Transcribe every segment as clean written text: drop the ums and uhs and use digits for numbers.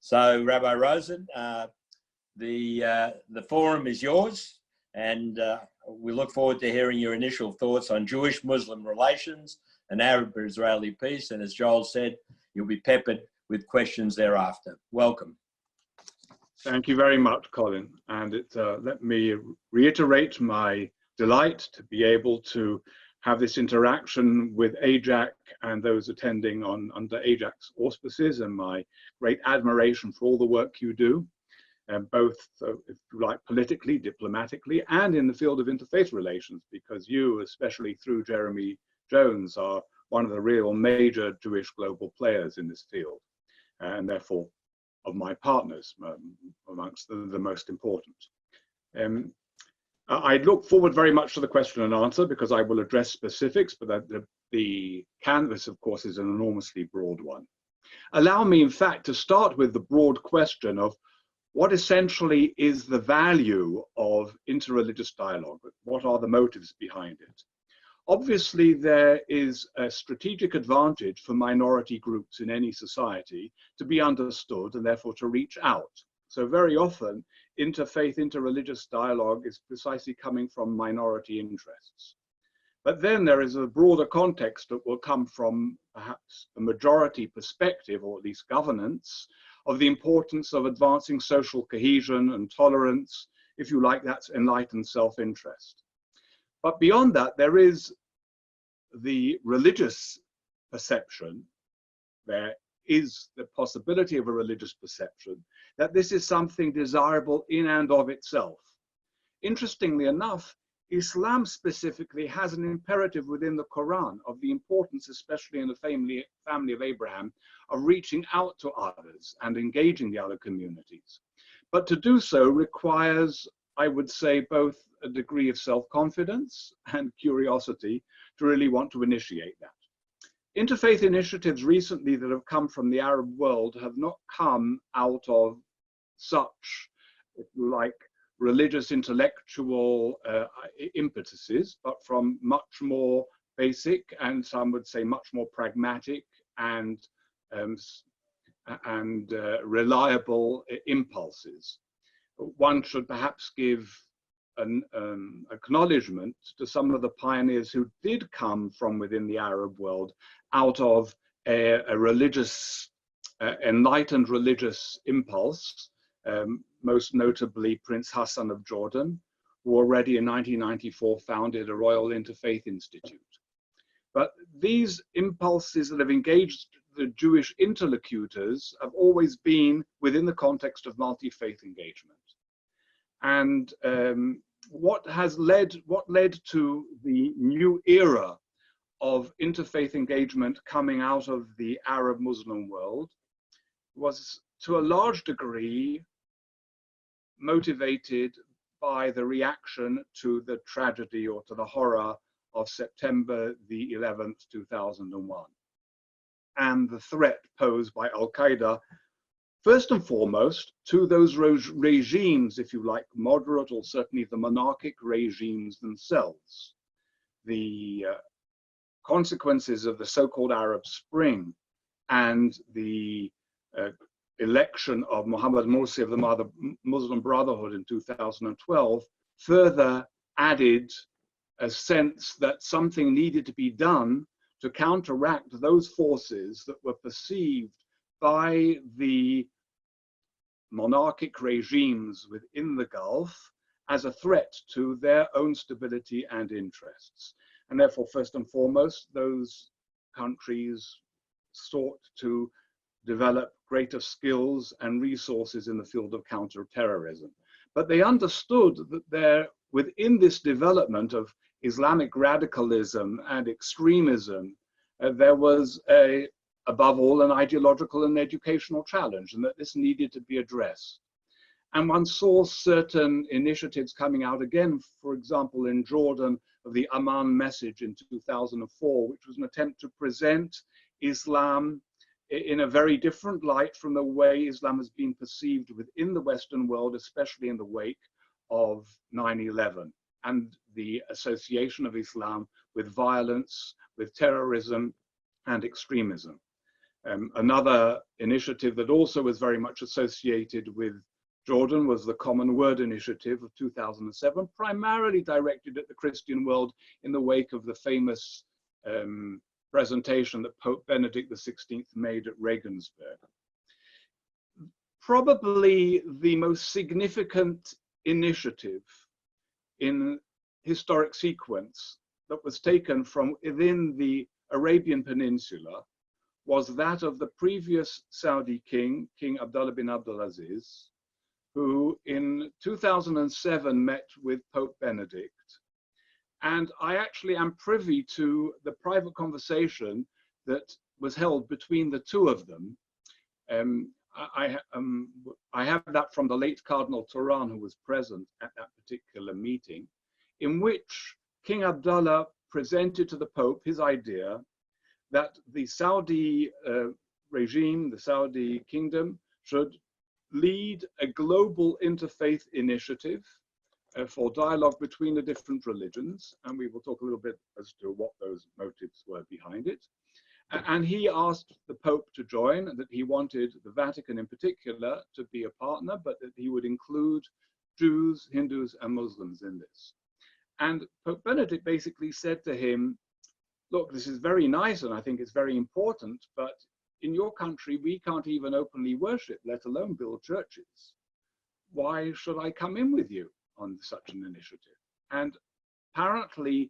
So, Rabbi Rosen, the forum is yours, and we look forward to hearing your initial thoughts on Jewish-Muslim relations and Arab-Israeli peace. And as Joel said, you'll be peppered with questions thereafter. Welcome. Thank you very much, Colin. And let me reiterate my delight to be able to have this interaction with AIJAC and those attending under AIJAC's auspices, and my great admiration for all the work you do, both, if you like, politically, diplomatically, and in the field of interfaith relations, because you, especially through Jeremy Jones, are one of the real major Jewish global players in this field, and therefore of my partners, amongst the most important. I look forward very much to the question and answer, because I will address specifics, but the canvas, of course, is an enormously broad one. Allow me, in fact, to start with the broad question of what essentially is the value of interreligious dialogue? What are the motives behind it? Obviously, there is a strategic advantage for minority groups in any society to be understood and therefore to reach out. So very often, interfaith, interreligious dialogue is precisely coming from minority interests. But then there is a broader context that will come from perhaps a majority perspective, or at least governance, of the importance of advancing social cohesion and tolerance. If you like, that's enlightened self-interest. But beyond that, there is the religious perception. There is the possibility of a religious perception that this is something desirable in and of itself. Interestingly enough, Islam specifically has an imperative within the Quran of the importance, especially in the family of Abraham, of reaching out to others and engaging the other communities. But to do so requires, I would say, both a degree of self-confidence and curiosity to really want to initiate that. Interfaith initiatives recently that have come from the Arab world have not come out of such, if you like, religious intellectual impetuses, but from much more basic, and some would say much more pragmatic and reliable impulses. One should perhaps give an acknowledgement to some of the pioneers who did come from within the Arab world out of a religious, enlightened religious impulse, most notably Prince Hassan of Jordan, who already in 1994 founded a Royal Interfaith Institute. But these impulses that have engaged the Jewish interlocutors have always been within the context of multi-faith engagement. And what led to the new era of interfaith engagement coming out of the Arab Muslim world was to a large degree motivated by the reaction to the tragedy or to the horror of September the 11th, 2001, and the threat posed by Al-Qaeda, first and foremost, to those regimes, if you like, moderate or certainly the monarchic regimes themselves. The consequences of the so-called Arab Spring and the election of Mohammed Morsi of the Muslim Brotherhood in 2012 further added a sense that something needed to be done to counteract those forces that were perceived by the monarchic regimes within the Gulf as a threat to their own stability and interests. And therefore, first and foremost, those countries sought to develop greater skills and resources in the field of counter-terrorism. But they understood that within this development of Islamic radicalism and extremism, there was above all an ideological and educational challenge, and that this needed to be addressed. And one saw certain initiatives coming out again, for example, in Jordan, of the Amman message in 2004, which was an attempt to present Islam in a very different light from the way Islam has been perceived within the Western world, especially in the wake of 9/11 and the association of Islam with violence, with terrorism and extremism. Another initiative that also was very much associated with Jordan was the Common Word Initiative of 2007, primarily directed at the Christian world in the wake of the famous presentation that Pope Benedict XVI made at Regensburg. Probably the most significant initiative in historic sequence that was taken from within the Arabian Peninsula was that of the previous Saudi king, King Abdullah bin Abdulaziz, who in 2007 met with Pope Benedict. And I actually am privy to the private conversation that was held between the two of them. I have that from the late Cardinal Turan, who was present at that particular meeting, in which King Abdullah presented to the Pope his idea that the Saudi regime, the Saudi kingdom, should lead a global interfaith initiative for dialogue between the different religions. And we will talk a little bit as to what those motives were behind it. And he asked the Pope to join, that he wanted the Vatican in particular to be a partner, but that he would include Jews, Hindus, and Muslims in this. And Pope Benedict basically said to him, look, this is very nice and I think it's very important, but in your country, we can't even openly worship, let alone build churches. Why should I come in with you on such an initiative? And apparently,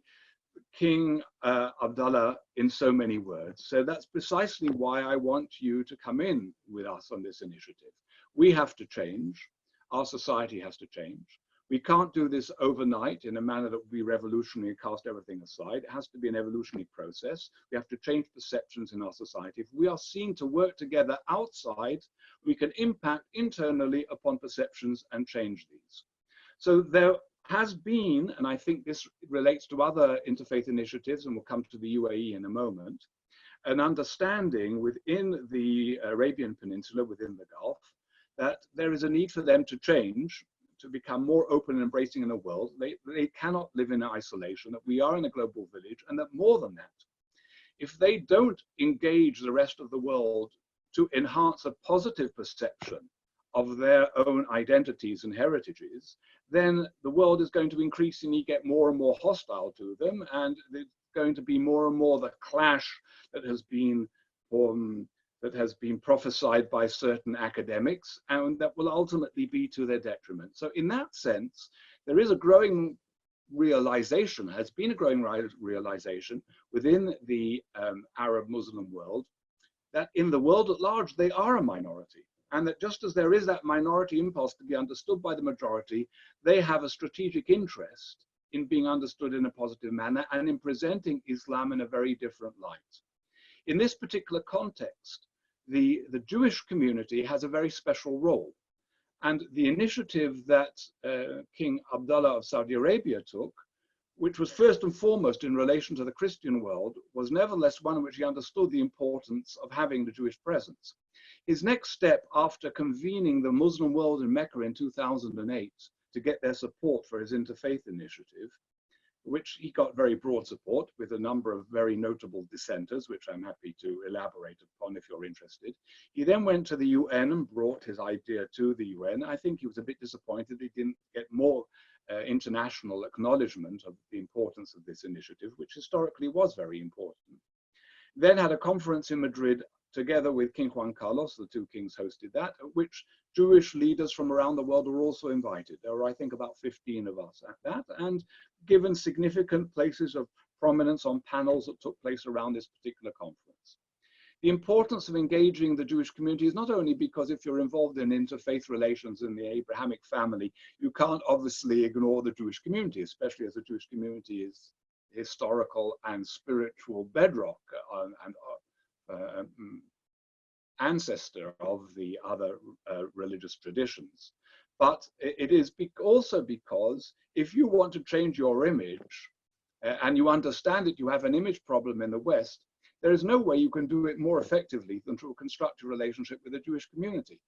King Abdullah, in so many words, said, that's precisely why I want you to come in with us on this initiative. We have to change. Our society has to change. We can't do this overnight in a manner that would be revolutionary and cast everything aside. It has to be an evolutionary process. We have to change perceptions in our society. If we are seen to work together outside, we can impact internally upon perceptions and change these. So there has been, and I think this relates to other interfaith initiatives, and we'll come to the UAE in a moment, an understanding within the Arabian Peninsula, within the Gulf, that there is a need for them to change, to become more open and embracing in the world. They cannot live in isolation, that we are in a global village, and that more than that, if they don't engage the rest of the world to enhance a positive perception of their own identities and heritages, then the world is going to increasingly get more and more hostile to them, and there's going to be more and more the clash that has been prophesied by certain academics, and that will ultimately be to their detriment. So in that sense, there is a growing realization, has been a growing realization within the Arab Muslim world, that in the world at large, they are a minority. And that just as there is that minority impulse to be understood by the majority, they have a strategic interest in being understood in a positive manner and in presenting Islam in a very different light. In this particular context, the Jewish community has a very special role. And the initiative that King Abdullah of Saudi Arabia took, which was first and foremost in relation to the Christian world, was nevertheless one in which he understood the importance of having the Jewish presence. His next step, after convening the Muslim world in Mecca in 2008 to get their support for his interfaith initiative, which he got very broad support with a number of very notable dissenters, which I'm happy to elaborate upon if you're interested. He then went to the UN and brought his idea to the UN. I think he was a bit disappointed he didn't get more international acknowledgement of the importance of this initiative, which historically was very important. Then had a conference in Madrid together with King Juan Carlos, the two kings hosted that, at which Jewish leaders from around the world were also invited. There were, I think, about 15 of us at that, and given significant places of prominence on panels that took place around this particular conference. The importance of engaging the Jewish community is not only because if you're involved in interfaith relations in the Abrahamic family, you can't obviously ignore the Jewish community, especially as the Jewish community is historical and spiritual bedrock and ancestor of the other religious traditions. But it is also because if you want to change your image and you understand that you have an image problem in the West, there is no way you can do it more effectively than through a constructive relationship with the Jewish community.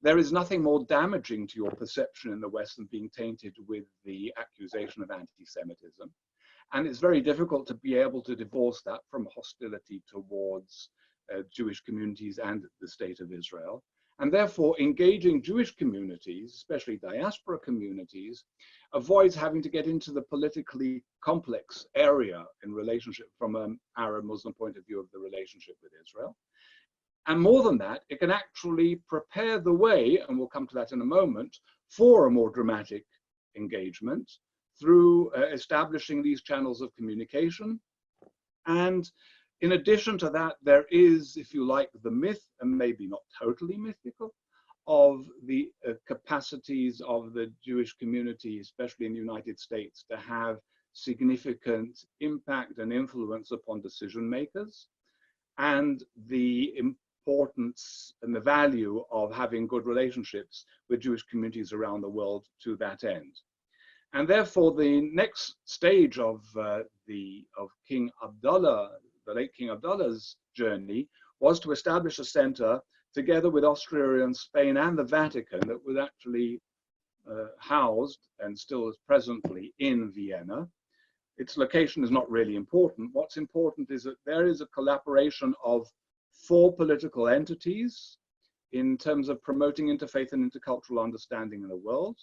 There is nothing more damaging to your perception in the West than being tainted with the accusation of anti-Semitism. And it's very difficult to be able to divorce that from hostility towards Jewish communities and the State of Israel. And therefore, engaging Jewish communities, especially diaspora communities, avoids having to get into the politically complex area in relationship from an Arab-Muslim point of view of the relationship with Israel. And more than that, it can actually prepare the way, and we'll come to that in a moment, for a more dramatic engagement through establishing these channels of communication. And in addition to that, there is, if you like, the myth, and maybe not totally mythical, of the capacities of the Jewish community, especially in the United States, to have significant impact and influence upon decision makers, and the importance and the value of having good relationships with Jewish communities around the world to that end. And therefore, the next stage of King Abdullah, the late King Abdullah's journey, was to establish a center together with Austria and Spain and the Vatican that was actually housed and still is presently in Vienna. Its location is not really important. What's important is that there is a collaboration of 4 political entities in terms of promoting interfaith and intercultural understanding in the world.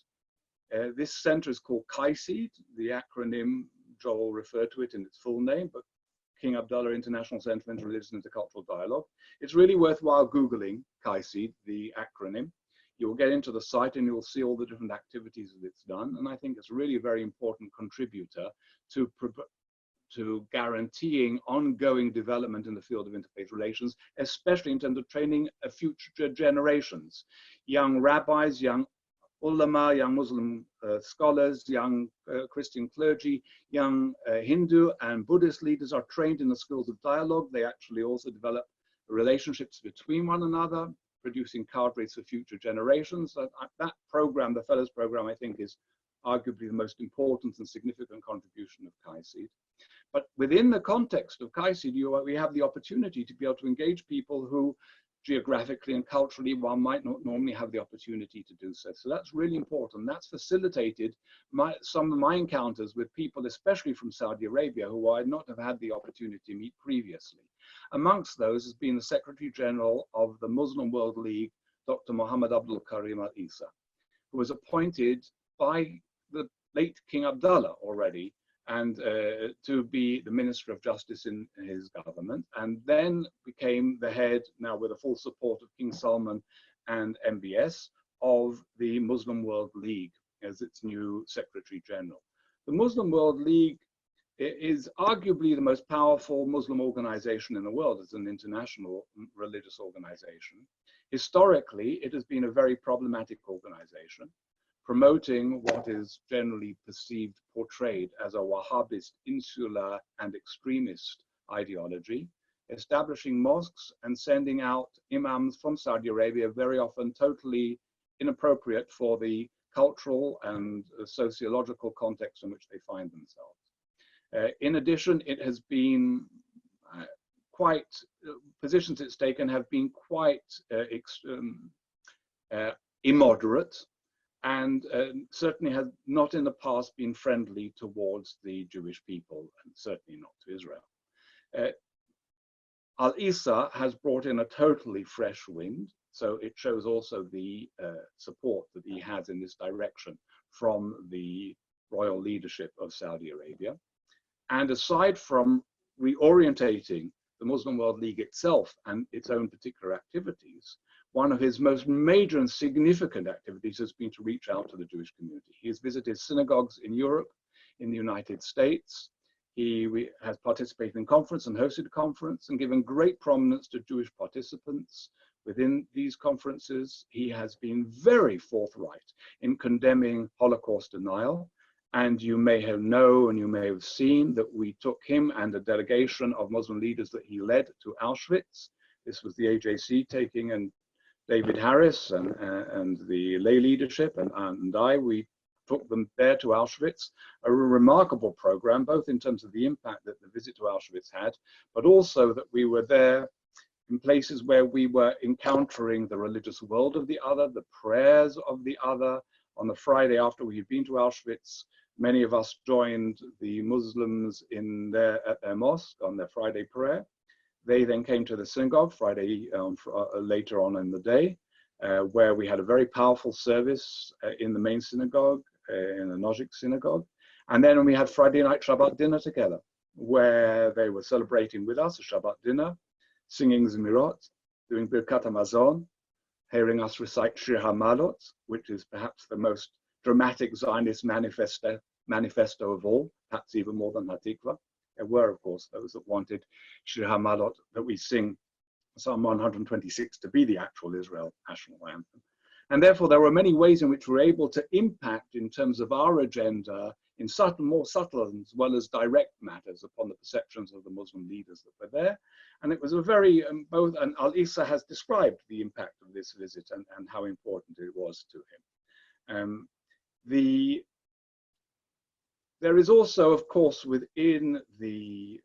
This center is called CIJCIC, the acronym. Joel referred to it in its full name, but King Abdullah International Center for Interreligious and Intercultural Dialogue. It's really worthwhile Googling CIJCIC, the acronym. You'll get into the site and you'll see all the different activities that it's done. And I think it's really a very important contributor to guaranteeing ongoing development in the field of interfaith relations, especially in terms of training future generations, young rabbis, young ulama, young Muslim scholars, young Christian clergy, young Hindu and Buddhist leaders are trained in the skills of dialogue. They actually also develop relationships between one another, producing cadres for future generations. That program, the Fellows Program, I think is arguably the most important and significant contribution of CIJCIC. But within the context of CIJCIC, we have the opportunity to be able to engage people who geographically and culturally one might not normally have the opportunity to do so. So that's really important. That's facilitated some of my encounters with people, especially from Saudi Arabia, who I not have had the opportunity to meet previously. Amongst those has been the Secretary General of the Muslim World League, Dr. Muhammad Abdul Karim Al-Isa, who was appointed by the late King Abdullah already, and to be the Minister of Justice in his government, and then became the head, now with the full support of King Salman and MBS, of the Muslim World League as its new Secretary General. The Muslim World League is arguably the most powerful Muslim organization in the world as an international religious organization. Historically, it has been a very problematic organization, promoting what is generally portrayed as a Wahhabist, insular and extremist ideology, establishing mosques and sending out imams from Saudi Arabia, very often totally inappropriate for the cultural and sociological context in which they find themselves. In addition, it has been positions it's taken have been quite immoderate, and certainly has not in the past been friendly towards the Jewish people, and certainly not to Israel. Al-Isa has brought in a totally fresh wind, so it shows also the support that he has in this direction from the royal leadership of Saudi Arabia. And aside from reorientating the Muslim World League itself and its own particular activities, one of his most major and significant activities has been to reach out to the Jewish community. He has visited synagogues in Europe, in the United States. He has participated in conference and hosted a conference and given great prominence to Jewish participants within these conferences. He has been very forthright in condemning Holocaust denial. And you may have known and you may have seen that we took him and a delegation of Muslim leaders that he led to Auschwitz. This was the AIJCIC taking, and David Harris and the lay leadership and we took them there to Auschwitz, a remarkable program, both in terms of the impact that the visit to Auschwitz had, but also that we were there in places where we were encountering the religious world of the other, the prayers of the other. On the Friday after we had been to Auschwitz, many of us joined the Muslims at their mosque on their Friday prayer. They then came to the synagogue Friday later on in the day, where we had a very powerful service in the main synagogue, in the Nozik synagogue. And then we had Friday night Shabbat dinner together, where they were celebrating with us a Shabbat dinner, singing Zemirot, doing Birkat HaMazon, hearing us recite Shir HaMalot, which is perhaps the most dramatic Zionist manifesto of all, perhaps even more than Hatikva. There were, of course, those that wanted Shir HaMalot, that we sing Psalm 126 to be the actual Israel national anthem. And therefore, there were many ways in which we're able to impact in terms of our agenda in more subtle as well as direct matters upon the perceptions of the Muslim leaders that were there. And it was a very, and Al-Isa has described the impact of this visit and how important it was to him. There is also, of course, within the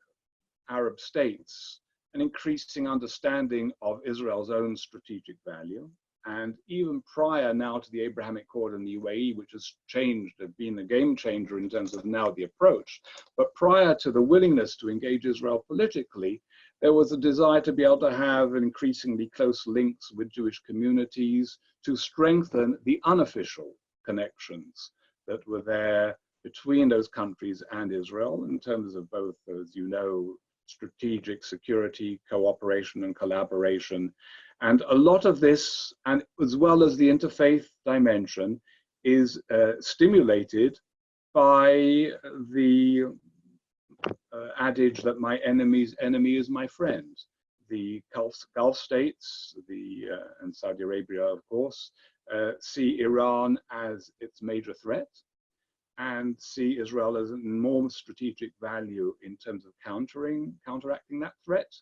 Arab states, an increasing understanding of Israel's own strategic value. And even prior now to the Abrahamic Accord in the UAE, which has changed, been a game changer in terms of now the approach, but prior to the willingness to engage Israel politically, there was a desire to be able to have increasingly close links with Jewish communities to strengthen the unofficial connections that were there between those countries and Israel in terms of both, as you know, strategic security, cooperation and collaboration. And a lot of this, and as well as the interfaith dimension, is stimulated by the adage that my enemy's enemy is my friend. The Gulf states, and Saudi Arabia, of course, see Iran as its major threat and see Israel as an enormous strategic value in terms of counteracting that threat.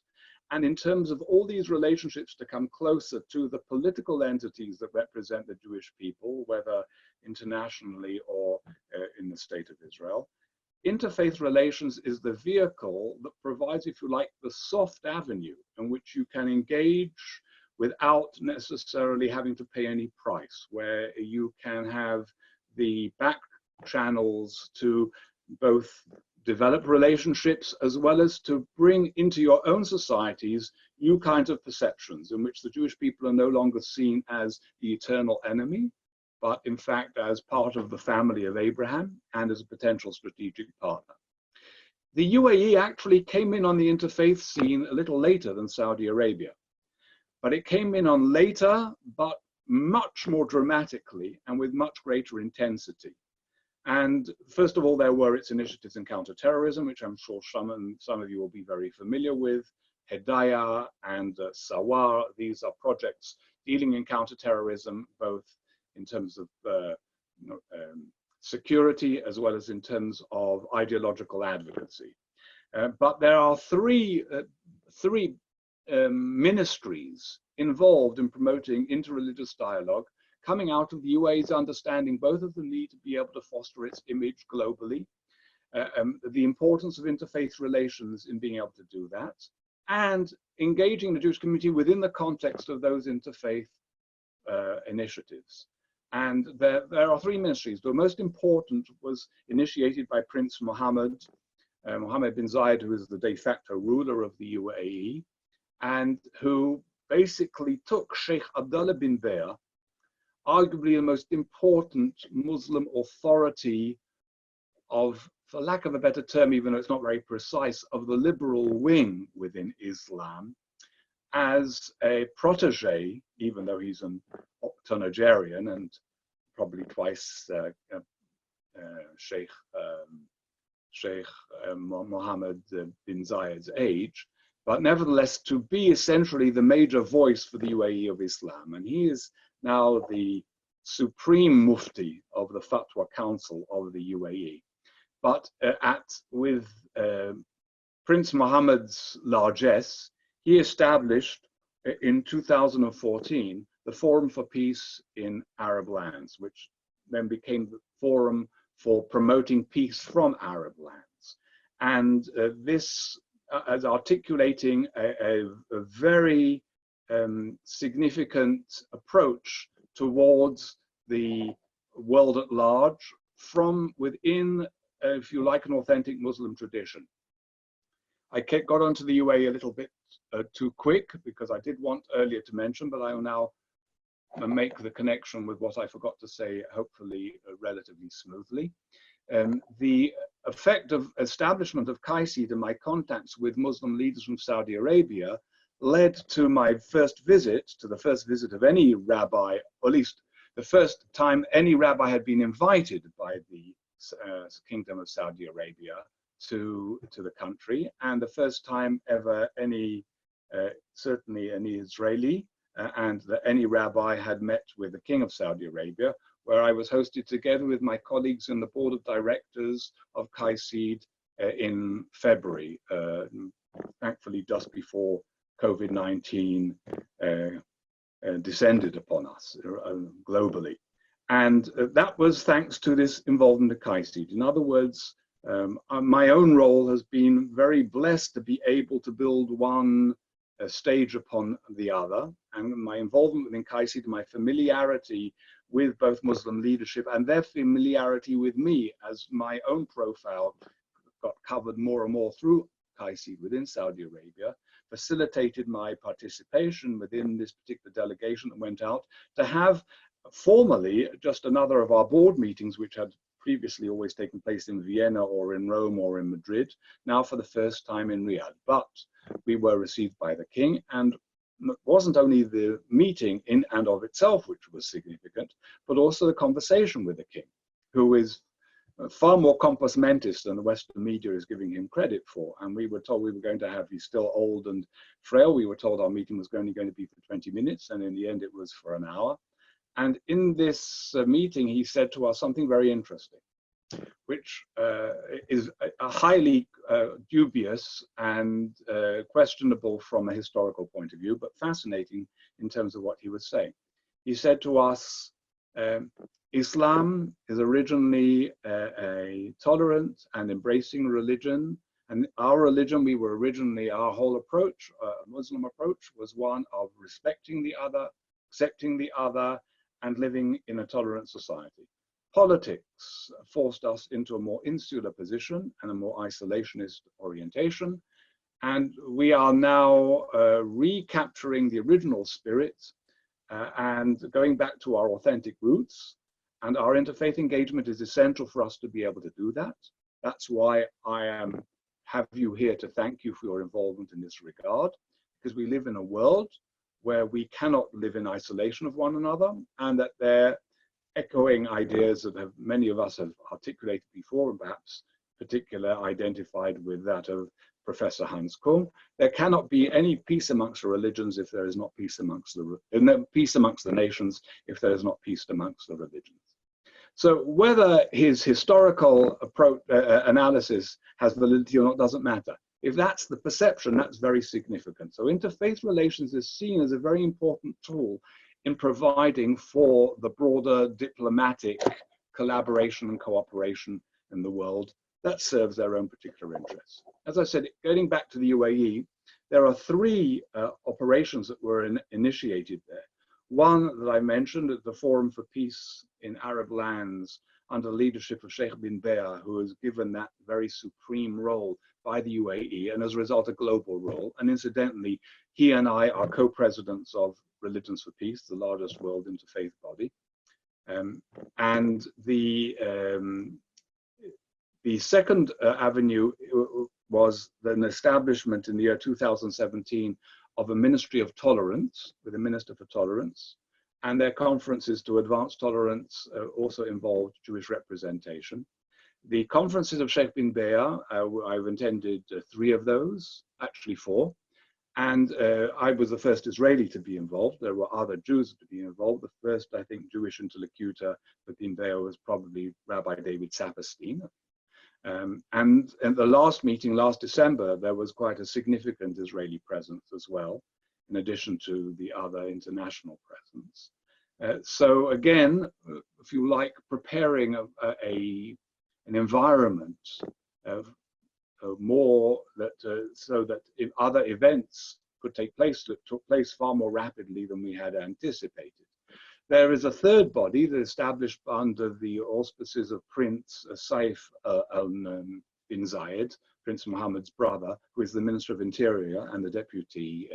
And in terms of all these relationships to come closer to the political entities that represent the Jewish people, whether internationally or in the state of Israel, interfaith relations is the vehicle that provides, if you like, the soft avenue in which you can engage without necessarily having to pay any price, where you can have the back channels to both develop relationships as well as to bring into your own societies new kinds of perceptions in which the Jewish people are no longer seen as the eternal enemy, but in fact as part of the family of Abraham and as a potential strategic partner. The UAE actually came in on the interfaith scene a little later than Saudi Arabia, but it came in on later, but much more dramatically and with much greater intensity. And first of all, there were its initiatives in counter-terrorism, which I'm sure some of you will be very familiar with, Hedaya and Sawar. These are projects dealing in counter-terrorism, both in terms of security as well as in terms of ideological advocacy. But there are three ministries involved in promoting interreligious dialogue, coming out of the UAE's understanding both of the need to be able to foster its image globally, the importance of interfaith relations in being able to do that, and engaging the Jewish community within the context of those interfaith initiatives. And there are three ministries. The most important was initiated by Prince Mohammed bin Zayed, who is the de facto ruler of the UAE, and who basically took Sheikh Abdullah bin Baer, arguably the most important Muslim authority of, for lack of a better term, even though it's not very precise, of the liberal wing within Islam, as a protege, even though he's an octogenarian and probably twice Sheikh Mohammed bin Zayed's age, but nevertheless to be essentially the major voice for the UAE of Islam. And he is now the supreme mufti of the Fatwa Council of the UAE. But with Prince Mohammed's largesse, he established in 2014 the Forum for Peace in Arab Lands, which then became the forum for promoting peace from Arab lands. And this as articulating a very significant approach towards the world at large from within, if you like, an authentic Muslim tradition. I got onto the UAE a little bit too quick, because I did want earlier to mention, but I will now make the connection with what I forgot to say, hopefully relatively smoothly. The effect of establishment of CIJCIC and my contacts with Muslim leaders from Saudi Arabia led to my first visit, to the first visit of any rabbi, or at least the first time any rabbi had been invited by the Kingdom of Saudi Arabia to the country, and the first time ever any, certainly any Israeli, and that any rabbi had met with the King of Saudi Arabia, where I was hosted together with my colleagues in the board of directors of CIJCIC in February, thankfully just before COVID-19 descended upon us globally. And that was thanks to this involvement in CIJCIC. In other words, my own role has been very blessed to be able to build one stage upon the other, and my involvement within CIJCIC, my familiarity with both Muslim leadership and their familiarity with me as my own profile got covered more and more through CIJCIC within Saudi Arabia, facilitated my participation within this particular delegation that went out to have formally just another of our board meetings, which had previously always taken place in Vienna or in Rome or in Madrid, now for the first time in Riyadh. But we were received by the king, and it wasn't only the meeting in and of itself which was significant, but also the conversation with the king, who is far more compos mentis than the Western media is giving him credit for. And we were told we were going to have, he's still old and frail, we were told our meeting was only going to be for 20 minutes, and in the end it was for an hour. And in this meeting, he said to us something very interesting, which is a highly dubious and questionable from a historical point of view, but fascinating in terms of what he was saying. He said to us, Islam is originally a tolerant and embracing religion, and our religion, we were originally, our whole approach, Muslim approach, was one of respecting the other, accepting the other, and living in a tolerant society. Politics forced us into a more insular position and a more isolationist orientation, and we are now recapturing the original spirit and going back to our authentic roots, and our interfaith engagement is essential for us to be able to do that. That's why I have you here to thank you for your involvement in this regard, because we live in a world where we cannot live in isolation of one another, and that they're echoing ideas that many of us have articulated before, and perhaps particularly identified with that of Professor Hans Kuhn. There cannot be any peace amongst the religions if there is not peace amongst the nations if there is not peace amongst the religions. So whether his historical approach analysis has validity or not doesn't matter. If that's the perception, that's very significant. So interfaith relations is seen as a very important tool in providing for the broader diplomatic collaboration and cooperation in the world that serves their own particular interests. As I said, getting back to the UAE, there are three operations that were initiated there. One that I mentioned at the Forum for Peace in Arab Lands under the leadership of Sheikh bin Baer, who was given that very supreme role by the UAE, and as a result a global role. And incidentally, he and I are co-presidents of Religions for Peace, the largest world interfaith body. And the second avenue was an establishment in the year 2017 of a Ministry of Tolerance, with a Minister for Tolerance, and their conferences to advance tolerance also involved Jewish representation. The conferences of Sheikh bin Baer, I've attended 3 of those, actually 4, and I was the first Israeli to be involved. There were other Jews to be involved. The first, I think, Jewish interlocutor for bin Baer was probably Rabbi David Saperstein. And at the last meeting last December, there was quite a significant Israeli presence as well, in addition to the other international presence. So again, if you like, preparing an environment of more that so that if other events could take place that took place far more rapidly than we had anticipated. There is a third body that established under the auspices of Prince Saif bin Zayed, Prince Mohammed's brother, who is the Minister of Interior and the Deputy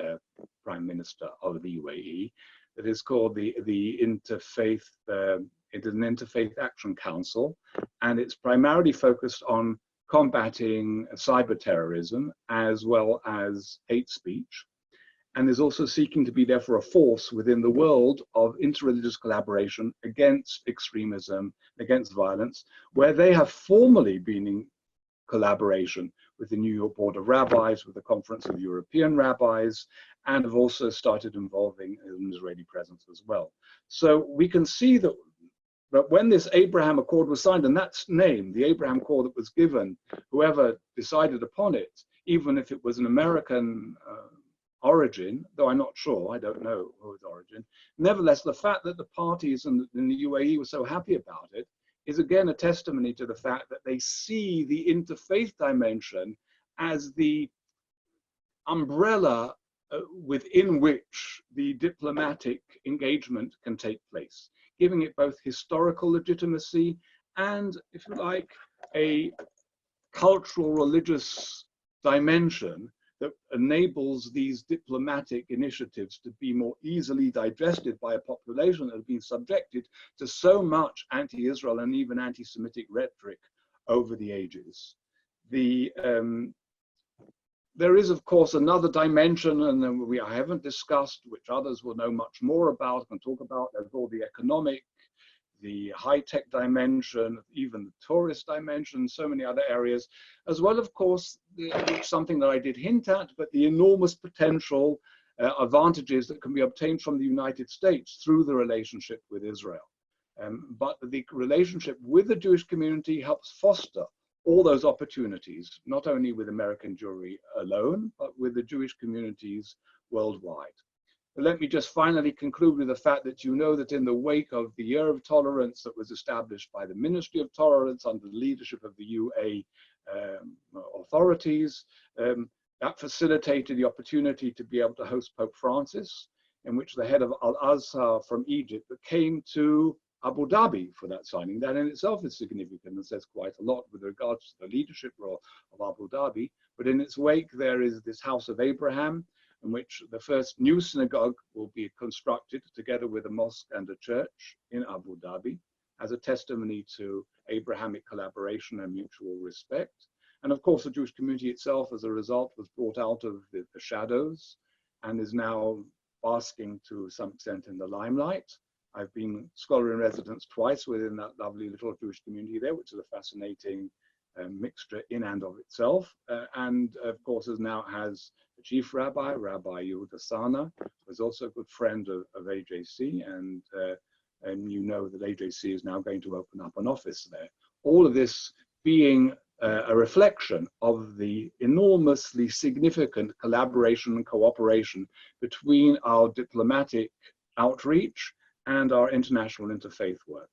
Prime Minister of the UAE, that is called the Interfaith. It is an Interfaith Action Council, and it's primarily focused on combating cyber terrorism as well as hate speech, and is also seeking to be therefore a force within the world of interreligious collaboration against extremism, against violence, where they have formally been in collaboration with the New York Board of Rabbis, with the Conference of European Rabbis, and have also started involving an Israeli presence as well. So we can see that when this Abraham Accord was signed, and that's named, the Abraham Accord that was given, whoever decided upon it, even if it was an American origin, though I'm not sure, I don't know whose origin, nevertheless, the fact that the parties in the UAE were so happy about it is again a testimony to the fact that they see the interfaith dimension as the umbrella within which the diplomatic engagement can take place, giving it both historical legitimacy and, if you like, a cultural religious dimension that enables these diplomatic initiatives to be more easily digested by a population that has been subjected to so much anti-Israel and even anti-Semitic rhetoric over the ages. There is, of course, another dimension, and then I haven't discussed, which others will know much more about and talk about. There's all the economic, the high-tech dimension, even the tourist dimension, so many other areas, as well, of course, something that I did hint at, but the enormous potential advantages that can be obtained from the United States through the relationship with Israel. But the relationship with the Jewish community helps foster all those opportunities, not only with American Jewry alone, but with the Jewish communities worldwide. But let me just finally conclude with the fact that you know that in the wake of the Year of Tolerance that was established by the Ministry of Tolerance under the leadership of the UA authorities, that facilitated the opportunity to be able to host Pope Francis, in which the head of Al-Azhar from Egypt came to Abu Dhabi for that signing. That in itself is significant and says quite a lot with regards to the leadership role of Abu Dhabi. But in its wake, there is this House of Abraham, in which the first new synagogue will be constructed together with a mosque and a church in Abu Dhabi as a testimony to Abrahamic collaboration and mutual respect. And of course, the Jewish community itself, as a result, was brought out of the shadows and is now basking to some extent in the limelight. I've been scholar in residence twice within that lovely little Jewish community there, which is a fascinating mixture in and of itself. And of course, as now has the chief rabbi, Rabbi Yehuda Sana, who is also a good friend of AJC, and you know that AJC is now going to open up an office there. All of this being a reflection of the enormously significant collaboration and cooperation between our diplomatic outreach and our international interfaith work.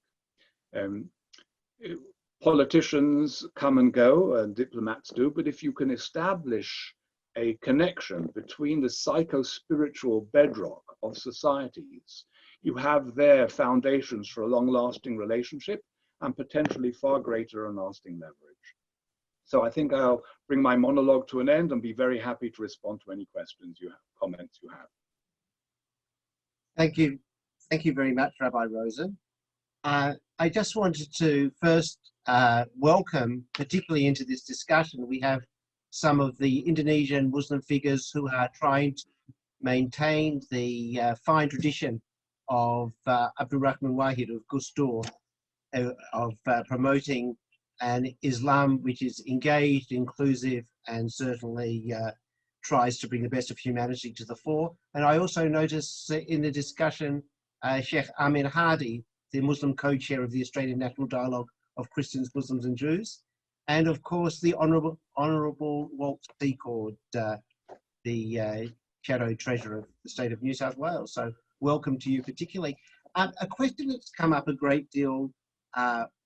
Politicians come and go, and diplomats do, but if you can establish a connection between the psycho-spiritual bedrock of societies, you have there foundations for a long-lasting relationship and potentially far greater and lasting leverage. So I think I'll bring my monologue to an end and be very happy to respond to any questions you have, comments you have. Thank you. Thank you very much, Rabbi Rosen. I just wanted to first welcome, particularly into this discussion, we have some of the Indonesian Muslim figures who are trying to maintain the fine tradition of Abdul Rahman Wahid of Gusdur, of promoting an Islam which is engaged, inclusive, and certainly tries to bring the best of humanity to the fore. And I also noticed in the discussion Sheikh Amin Hadi, the Muslim co-chair of the Australian National Dialogue of Christians, Muslims and Jews, and of course the Honourable Walt Secord, the Shadow Treasurer of the State of New South Wales. So welcome to you particularly. A question that's come up a great deal,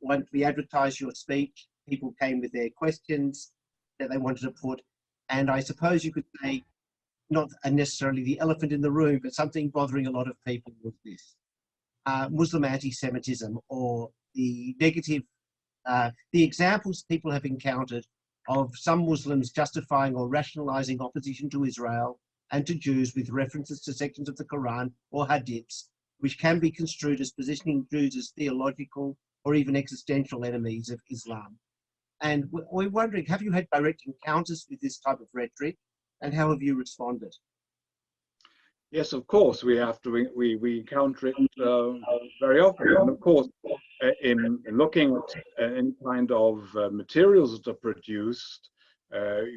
once we advertised your speech, people came with their questions that they wanted to put, and I suppose you could say, not necessarily the elephant in the room, but something bothering a lot of people with this. Muslim anti-Semitism, or the negative, the examples people have encountered of some Muslims justifying or rationalizing opposition to Israel and to Jews with references to sections of the Quran or hadiths, which can be construed as positioning Jews as theological or even existential enemies of Islam. And we're wondering, have you had direct encounters with this type of rhetoric, and how have you responded? Yes, of course, we have to. We encounter it very often, and of course, in looking at any kind of materials that are produced,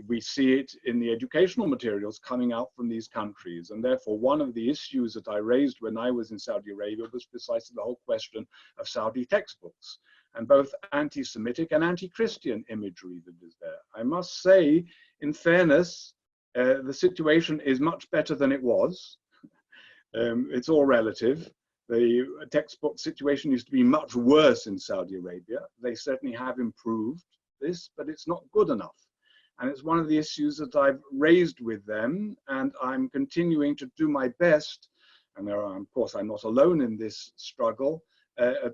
we see it in the educational materials coming out from these countries. And therefore, one of the issues that I raised when I was in Saudi Arabia was precisely the whole question of Saudi textbooks, and both anti-Semitic and anti-Christian imagery that is there. I must say, in fairness, the situation is much better than it was. It's all relative. The textbook situation used to be much worse in Saudi Arabia. They certainly have improved this, but it's not good enough. And it's one of the issues that I've raised with them, and I'm continuing to do my best. And there are, of course, I'm not alone in this struggle,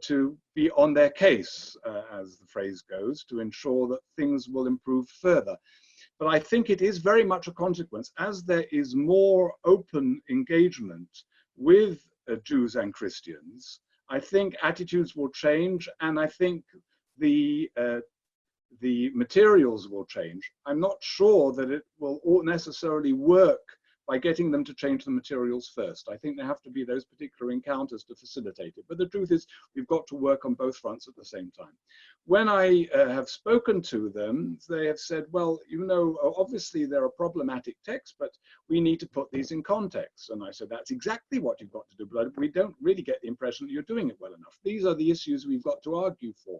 to be on their case, as the phrase goes, to ensure that things will improve further. But I think it is very much a consequence, as there is more open engagement with Jews and Christians. I think attitudes will change, and I think the materials will change. I'm not sure that it will necessarily work by getting them to change the materials first. I think there have to be those particular encounters to facilitate it. But the truth is, we've got to work on both fronts at the same time. When I have spoken to them, they have said, well, you know, obviously there are problematic texts, but we need to put these in context. And I said, that's exactly what you've got to do, but we don't really get the impression that you're doing it well enough. These are the issues we've got to argue for.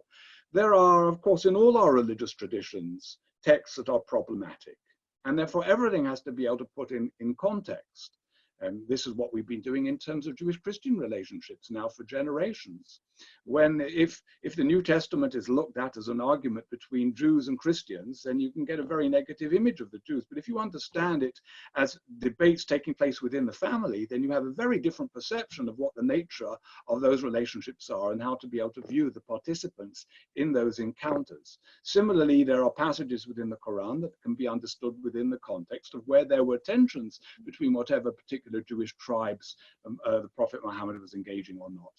There are, of course, in all our religious traditions, texts that are problematic. And therefore, everything has to be able to put in context. And this is what we've been doing in terms of Jewish-Christian relationships now for generations. If the New Testament is looked at as an argument between Jews and Christians, then you can get a very negative image of the Jews. But if you understand it as debates taking place within the family, then you have a very different perception of what the nature of those relationships are and how to be able to view the participants in those encounters. Similarly, there are passages within the Quran that can be understood within the context of where there were tensions between whatever particular Jewish tribes the Prophet Muhammad was engaging or not.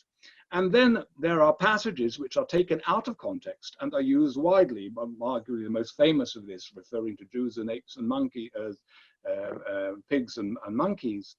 And then there are passages which are taken out of context and are used widely, arguably the most famous of this, referring to Jews and apes and pigs and monkeys,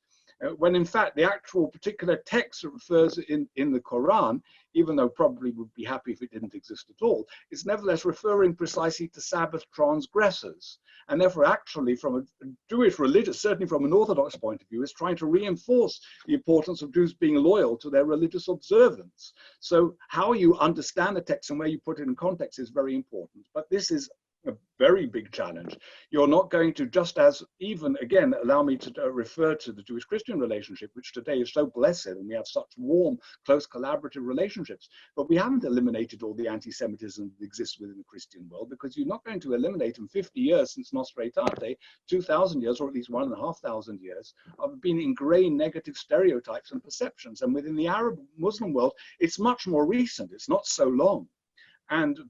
when in fact the actual particular text that refers in the Quran, even though probably would be happy if it didn't exist at all, is nevertheless referring precisely to Sabbath transgressors. And therefore actually from a Jewish religious, certainly from an Orthodox point of view, is trying to reinforce the importance of Jews being loyal to their religious observance. So how you understand the text and where you put it in context is very important. But this is a very big challenge. You're not going to, just as even, again, allow me to refer to the Jewish-Christian relationship, which today is so blessed, and we have such warm, close, collaborative relationships, but we haven't eliminated all the anti-Semitism that exists within the Christian world, because you're not going to eliminate in 50 years since Nostra Aetate, 2,000 years, or at least 1,500 years, of being ingrained negative stereotypes and perceptions. And within the Arab Muslim world, it's much more recent, it's not so long.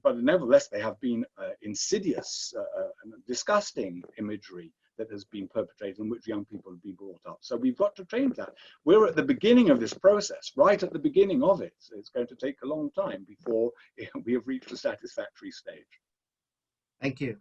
But nevertheless, they have been insidious and disgusting imagery that has been perpetrated in which young people have been brought up. So we've got to change that. We're at the beginning of this process, right at the beginning of it. So it's going to take a long time before we have reached a satisfactory stage. Thank you.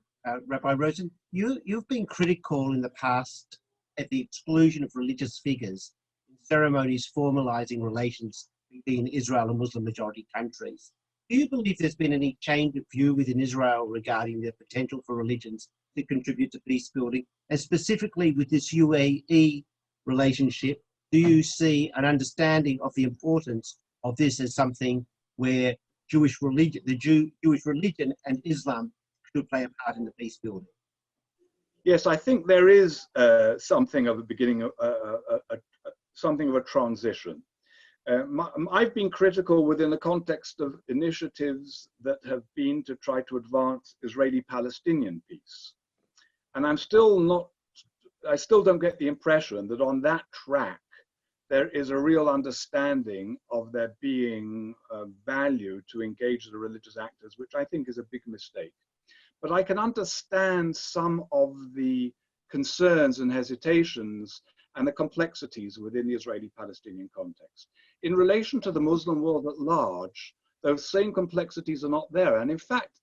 Rabbi Rosen, you've been critical in the past at the exclusion of religious figures in ceremonies formalizing relations between Israel and Muslim majority countries. Do you believe there's been any change of view within Israel regarding the potential for religions to contribute to peace building? And specifically with this UAE relationship, do you see an understanding of the importance of this as something where Jewish religion, Jewish religion and Islam should play a part in the peace building? Yes, I think there is something of a beginning, something of a transition. I've been critical within the context of initiatives that have been to try to advance Israeli-Palestinian peace. And I still don't get the impression that on that track, there is a real understanding of there being value to engage the religious actors, which I think is a big mistake. but I can understand some of the concerns and hesitations and the complexities within the Israeli-Palestinian context. In relation to the Muslim world at large, those same complexities are not there. And in fact,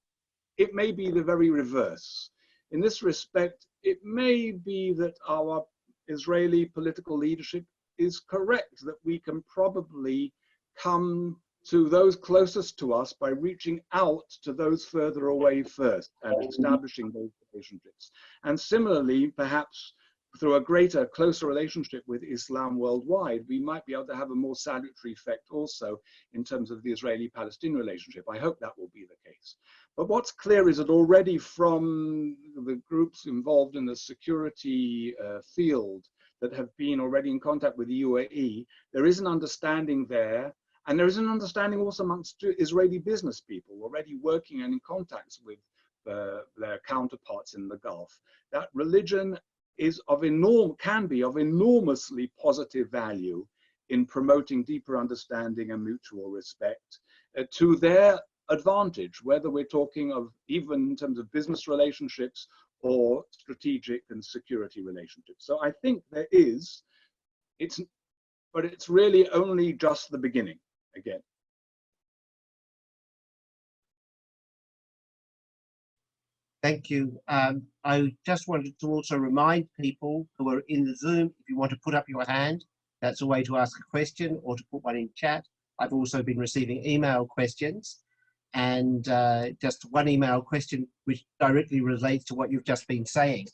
it may be the very reverse. In this respect, it may be that our Israeli political leadership is correct, that we can probably come to those closest to us by reaching out to those further away first and establishing those relationships. And similarly, perhaps through a greater, closer relationship with Islam worldwide, we might be able to have a more salutary effect also in terms of the Israeli-Palestinian relationship. I hope that will be the case. But what's clear is that already from the groups involved in the security field that have been already in contact with the UAE, there is an understanding there. And there is an understanding also amongst Israeli business people already working and in contacts with their counterparts in the Gulf, that religion is of can be of enormously positive value in promoting deeper understanding and mutual respect to their advantage, whether we're talking of even in terms of business relationships or strategic and security relationships. So I think there is, but it's really only just the beginning again. Thank you. I just wanted to also remind people who are in the Zoom, if you want to put up your hand, that's a way to ask a question or to put one in chat. I've also been receiving email questions, and just one email question which directly relates to what you've just been saying.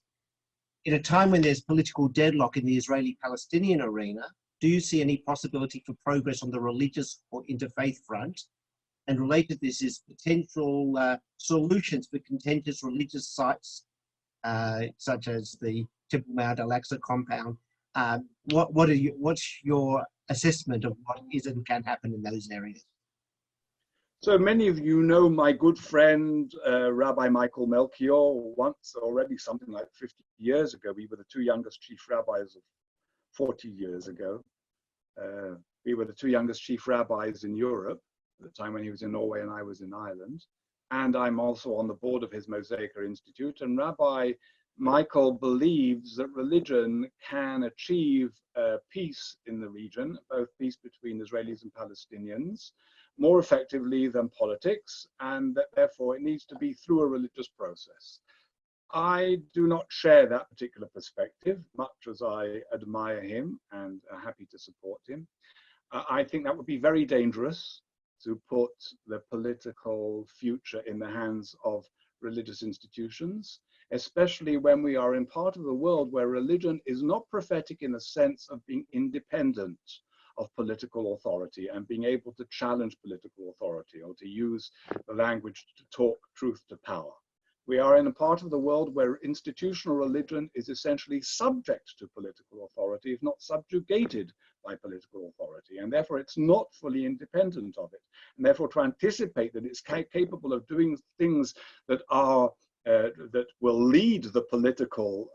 In a time when there's political deadlock in the Israeli-Palestinian arena, do you see any possibility for progress on the religious or interfaith front? And related to this is potential solutions for contentious religious sites, such as the Temple Mount Al-Aqsa compound. What's your assessment of what is and can happen in those areas? So many of you know my good friend, Rabbi Michael Melchior. Once already, something like 50 years ago, we were the two youngest chief rabbis of 40 years ago. We were the two youngest chief rabbis in Europe at the time when he was in Norway and I was in Ireland. And I'm also on the board of his Mosaica Institute. And Rabbi Michael believes that religion can achieve peace in the region, both peace between Israelis and Palestinians, more effectively than politics, and that therefore it needs to be through a religious process. I do not share that particular perspective, much as I admire him and are happy to support him. I think that would be very dangerous to put the political future in the hands of religious institutions, especially when we are in part of the world where religion is not prophetic in the sense of being independent of political authority and being able to challenge political authority or to use the language to talk truth to power. We are in a part of the world where institutional religion is essentially subject to political authority, if not subjugated by political authority, and therefore it's not fully independent of it. And therefore to anticipate that it's capable of doing things that are that will lead the political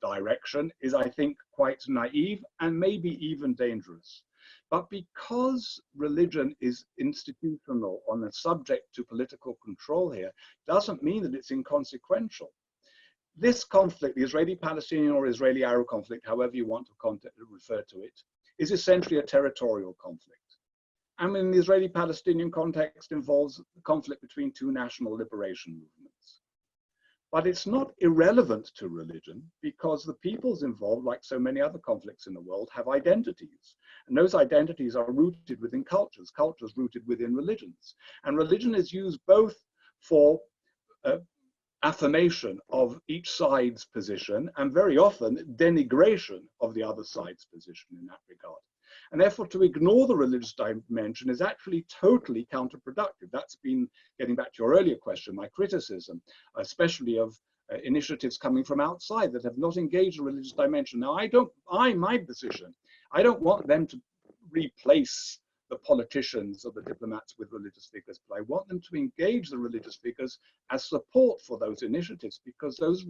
direction is, I think, quite naive and maybe even dangerous. But because religion is institutional on a subject to political control here, doesn't mean that it's inconsequential. This conflict, the Israeli-Palestinian or Israeli-Arab conflict, however you want to refer to it, is essentially a territorial conflict. And in the Israeli-Palestinian context involves the conflict between two national liberation movements. But it's not irrelevant to religion because the peoples involved, like so many other conflicts in the world, have identities. And those identities are rooted within cultures, cultures rooted within religions. And religion is used both for affirmation of each side's position and very often denigration of the other side's position in that regard. And therefore, to ignore the religious dimension is actually totally counterproductive. That's been, getting back to your earlier question, my criticism, especially of initiatives coming from outside that have not engaged the religious dimension. Now, my position, I don't want them to replace the politicians or the diplomats with religious figures, but I want them to engage the religious figures as support for those initiatives, because those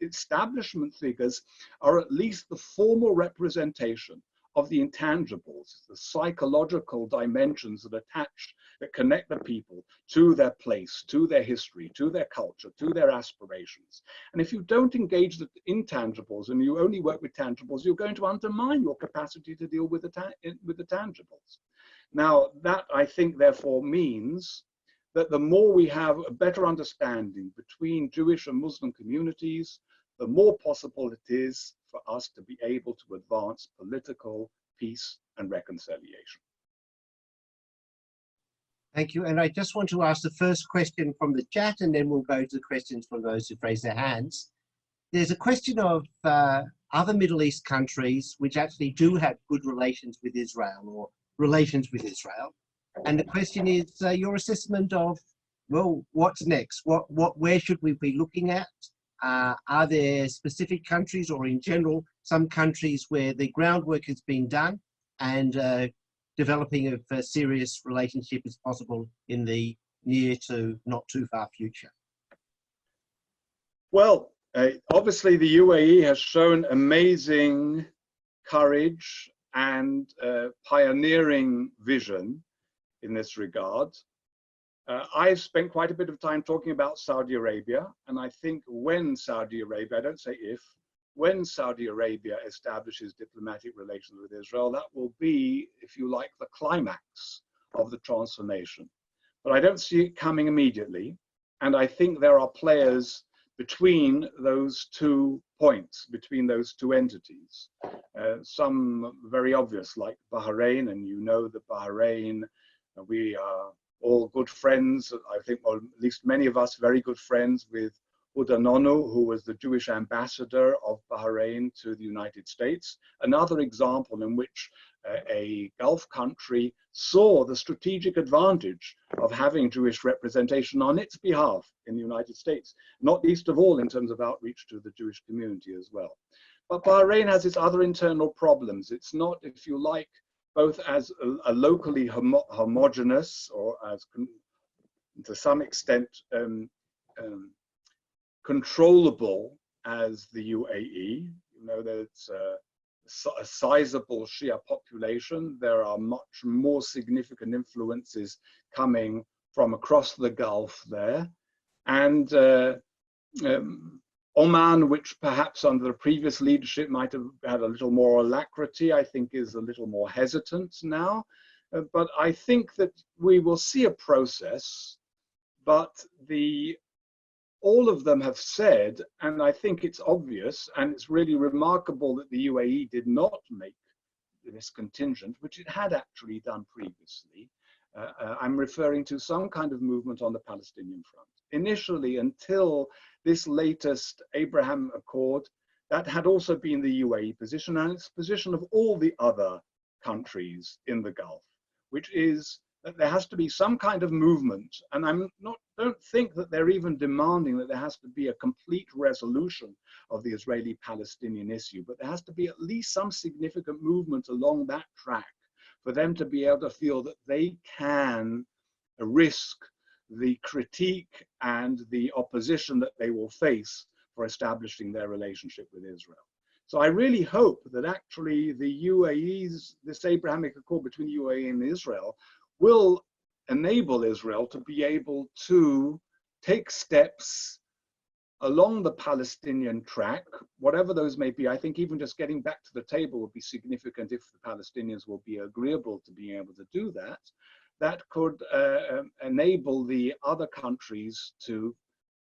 establishment figures are at least the formal representation of the intangibles, the psychological dimensions that connect the people to their place, to their history, to their culture, to their aspirations. And if you don't engage the intangibles and you only work with tangibles, you're going to undermine your capacity to deal with the tangibles. Now, that I think therefore means that the more we have a better understanding between Jewish and Muslim communities, the more possible it is for us to be able to advance political peace and reconciliation. Thank you. And I just want to ask the first question from the chat, and then we'll go to the questions from those who've raised their hands. There's a question of other Middle East countries which actually do have good relations with Israel or relations with Israel. And the question is your assessment of, well, what's next? Where should we be looking at? Are there specific countries, or in general, some countries where the groundwork has been done and developing of a serious relationship is possible in the near to not too far future? Well, obviously the UAE has shown amazing courage and pioneering vision in this regard. I've spent quite a bit of time talking about Saudi Arabia, and I think when Saudi Arabia, I don't say if, when Saudi Arabia establishes diplomatic relations with Israel, that will be, if you like, the climax of the transformation. But I don't see it coming immediately, and I think there are players between those 2 points, between those 2 entities. Some very obvious, like Bahrain, and you know that Bahrain, we are all good friends, I think, or at least many of us very good friends with Uda Nonu, who was the Jewish ambassador of Bahrain to the United States. Another example in which a Gulf country saw the strategic advantage of having Jewish representation on its behalf in the United States, not least of all in terms of outreach to the Jewish community as well. But Bahrain has its other internal problems. It's not, if you like, both as a locally homogeneous, or as to some extent controllable as the UAE. You know, there's a sizable Shia population. There are much more significant influences coming from across the Gulf there. And Oman, which perhaps under the previous leadership might have had a little more alacrity, I think is a little more hesitant now. But I think that we will see a process, but all of them have said, and I think it's obvious, and it's really remarkable that the UAE did not make this contingent, which it had actually done previously. I'm referring to some kind of movement on the Palestinian front. Initially, until this latest Abraham Accord, that had also been the UAE position, and it's the position of all the other countries in the Gulf, which is that there has to be some kind of movement. And don't think that they're even demanding that there has to be a complete resolution of the Israeli-Palestinian issue, but there has to be at least some significant movement along that track for them to be able to feel that they can risk the critique and the opposition that they will face for establishing their relationship with Israel. So I really hope that actually this Abrahamic Accord between the UAE and Israel will enable Israel to be able to take steps along the Palestinian track, whatever those may be. I think even just getting back to the table would be significant if the Palestinians will be agreeable to being able to do that. That could enable the other countries to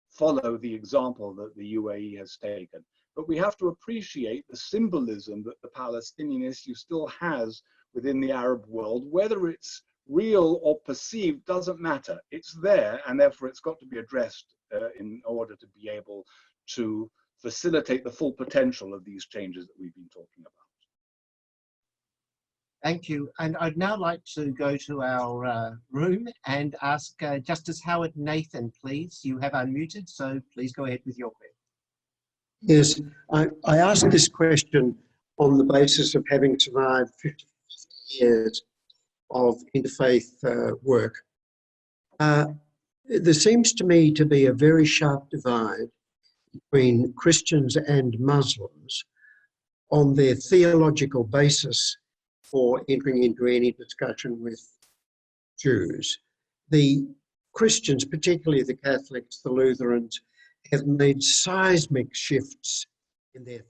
follow the example that the UAE has taken. But we have to appreciate the symbolism that the Palestinian issue still has within the Arab world. Whether it's real or perceived doesn't matter. It's there, and therefore it's got to be addressed in order to be able to facilitate the full potential of these changes that we've been talking about. Thank you. And I'd now like to go to our room and ask Justice Howard Nathan, please. You have unmuted, so please go ahead with your question. Yes, I asked this question on the basis of having survived 50 years of interfaith work. There seems to me to be a very sharp divide between Christians and Muslims on their theological basis for entering into any discussion with Jews. The Christians, particularly the Catholics, the Lutherans, have made seismic shifts in their.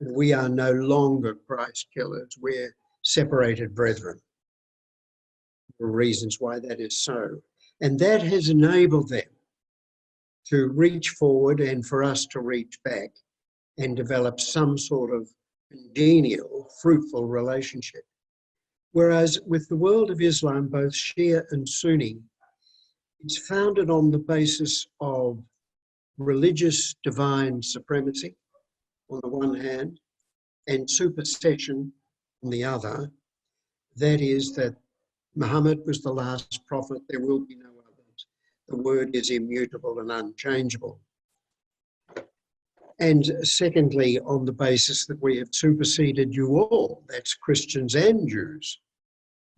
We are no longer Christ killers, we're separated brethren. There are reasons why that is so. And that has enabled them to reach forward and for us to reach back and develop some sort of congenial, fruitful relationship. Whereas with the world of Islam, both Shia and Sunni, it's founded on the basis of religious divine supremacy on the one hand and supersession on the other. That is that Muhammad was the last prophet, there will be no others. The word is immutable and unchangeable. And secondly, on the basis that we have superseded you all, that's Christians and Jews,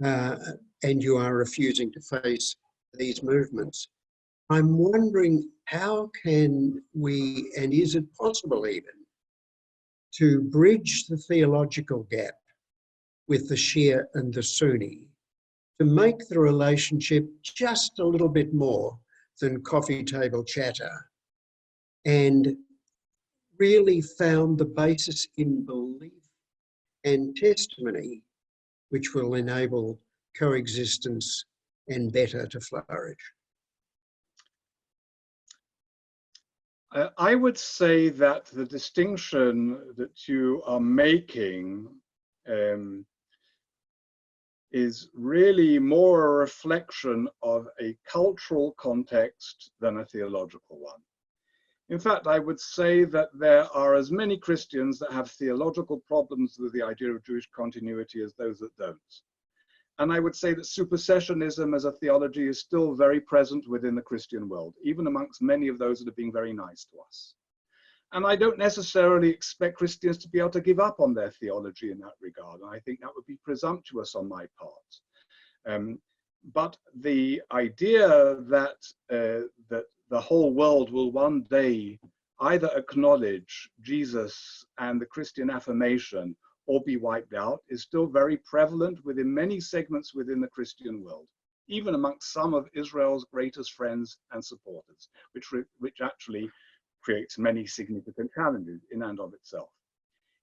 and you are refusing to face these movements. I'm wondering how can we, and is it possible even, to bridge the theological gap with the Shia and the Sunni, to make the relationship just a little bit more than coffee table chatter, and really found the basis in belief and testimony which will enable coexistence and better to flourish? I would say that the distinction that you are making is really more a reflection of a cultural context than a theological one. In fact, I would say that there are as many Christians that have theological problems with the idea of Jewish continuity as those that don't. And I would say that supersessionism as a theology is still very present within the Christian world, even amongst many of those that are being very nice to us. And I don't necessarily expect Christians to be able to give up on their theology in that regard. And I think that would be presumptuous on my part. But the idea that, that the whole world will one day either acknowledge Jesus and the Christian affirmation or be wiped out is still very prevalent within many segments within the Christian world, even amongst some of Israel's greatest friends and supporters, which actually creates many significant challenges in and of itself.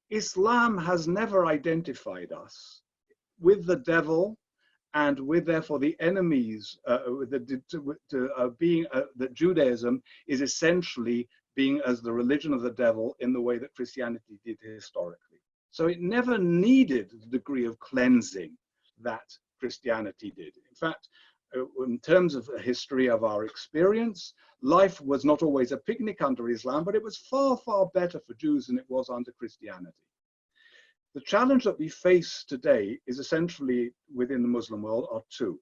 Islam has never identified us with the devil and with therefore the enemies, that Judaism is essentially being as the religion of the devil in the way that Christianity did historically. So it never needed the degree of cleansing that Christianity did. In fact, in terms of the history of our experience, life was not always a picnic under Islam, but it was far, far better for Jews than it was under Christianity. The challenge that we face today is essentially within the Muslim world are two.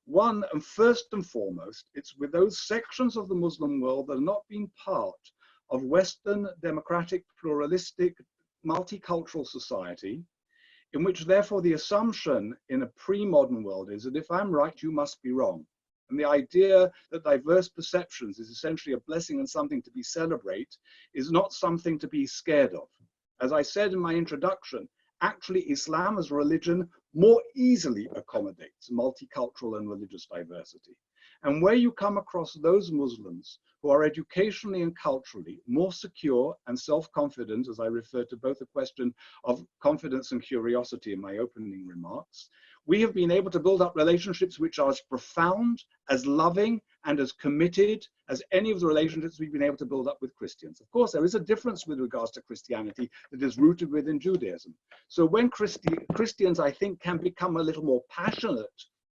One, and first and foremost, it's with those sections of the Muslim world that have not been part of Western, democratic, pluralistic, multicultural society, in which therefore the assumption in a pre-modern world is that if I'm right, you must be wrong. And the idea that diverse perceptions is essentially a blessing and something to be celebrated is not something to be scared of. As I said in my introduction, actually Islam as a religion more easily accommodates multicultural and religious diversity. And where you come across those Muslims who are educationally and culturally more secure and self-confident, as I referred to both the question of confidence and curiosity in my opening remarks, we have been able to build up relationships which are as profound, as loving, and as committed as any of the relationships we've been able to build up with Christians. Of course, there is a difference with regards to Christianity that is rooted within Judaism. So when Christians, I think, can become a little more passionate